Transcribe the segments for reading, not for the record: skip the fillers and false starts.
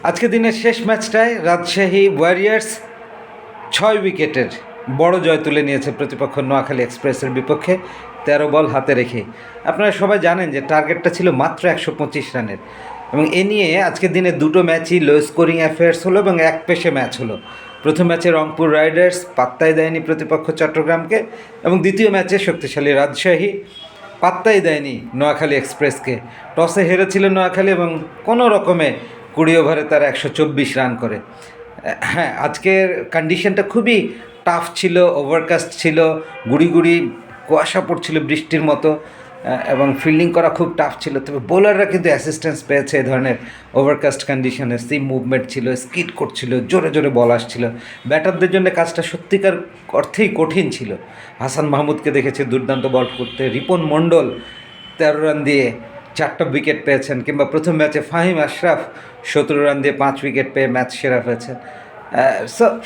আজকে দিনের শেষ ম্যাচটায় রাজশাহী ওয়ারিয়ার্স 6 উইকেটের বড় জয় তুলে নিয়েছে প্রতিপক্ষ নোয়াখালী এক্সপ্রেসের বিপক্ষে 13 বল হাতে রেখে। আপনারা সবাই জানেন যে টার্গেটটা ছিল মাত্র 125 রানের, এবং এ নিয়ে আজকের দিনে দুটো ম্যাচই লো স্কোরিং অ্যাফেয়ার্স হলো এবং এক পেশে ম্যাচ হলো। প্রথম ম্যাচে রংপুর রাইডার্স পাত্তাই দেয়নি প্রতিপক্ষ চট্টগ্রামকে, এবং দ্বিতীয় ম্যাচে শক্তিশালী রাজশাহী পাত্তাই দেয়নি নোয়াখালী এক্সপ্রেসকে। টসে হেরেছিল নোয়াখালী এবং কোনো রকমে 20 ওভারে তারা 124 রান করে। হ্যাঁ, আজকের কন্ডিশনটা খুবই টাফ ছিল, ওভারকাস্ট ছিল, গুড়ি গুড়ি কুয়াশা পড়ছিল বৃষ্টির মতো, এবং ফিল্ডিং করা খুব টাফ ছিল। তবে বোলাররা কিন্তু অ্যাসিস্ট্যান্স পেয়েছে এই ধরনের ওভারকাস্ট কন্ডিশনে। সিম মুভমেন্ট ছিল, স্কিড করছিল, জোরে জোরে বল আসছিল। ব্যাটারদের জন্য কাজটা সত্যিকার অর্থেই কঠিন ছিল। হাসান মাহমুদকে দেখেছে দুর্দান্ত বল করতে, রিপন মণ্ডল 13 রান দিয়ে 4টা উইকেট পেয়েছেন, কিংবা প্রথম ম্যাচে ফাহিম আশরাফ 17 রান দিয়ে 5 উইকেট পেয়ে ম্যাচ সেরা হয়েছেন।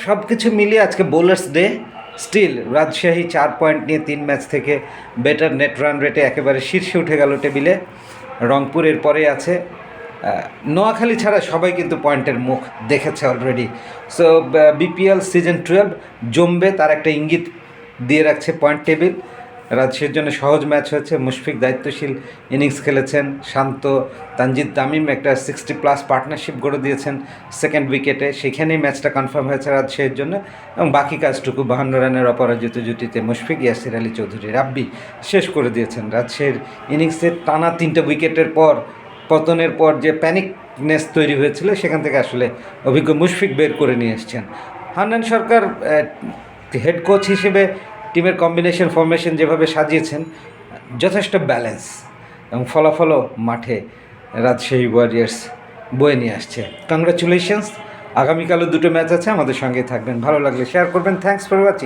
সব কিছু মিলিয়ে আজকে bowlers day. Still Rajshahi 4 point নিয়ে 3 ম্যাচ থেকে বেটার নেট রান রেটে একেবারে শীর্ষে উঠে গেল টেবিলে। রংপুরের পরে আছে। নোয়াখালী ছাড়া সবাই কিন্তু পয়েন্টের মুখ দেখেছে অলরেডি। সো বিপিএল সিজন 12 জমবে, তার একটা ইঙ্গিত দিয়ে রাখছে পয়েন্ট টেবিল। রাজশাহীর জন্য সহজ ম্যাচ হয়েছে। মুশফিক দায়িত্বশীল ইনিংস খেলেছেন, শান্ত, তানজিদ তামিম একটা 60+ পার্টনারশিপ গড়ে দিয়েছেন সেকেন্ড উইকেটে, সেখানেই ম্যাচটা কনফার্ম হয়েছে রাজশাহীর জন্য। এবং বাকি কাজটুকু 52 রানের অপরাজিত জুটিতে মুশফিক, ইয়াসির আলী চৌধুরী, রাব্বি শেষ করে দিয়েছেন। রাজশাহীর ইনিংসের টানা 3টে উইকেটের পর পতনের পর যে প্যানিকনেস তৈরি হয়েছিল, সেখান থেকে আসলে অভিজ্ঞ মুশফিক বের করে নিয়ে এসছেন। হান্নান সরকার হেড কোচ হিসেবে টিমের কম্বিনেশন ফরমেশন যেভাবে সাজিয়েছেন, যথেষ্ট ব্যালেন্স, এবং ফলাফলও মাঠে রাজশাহী ওয়ারিয়ার্স বয়ে নিয়ে আসছে। কংগ্রাচুলেশনস। আগামীকালও দুটো ম্যাচ আছে, আমাদের সঙ্গেই থাকবেন। ভালো লাগলে শেয়ার করবেন। Thanks for watching.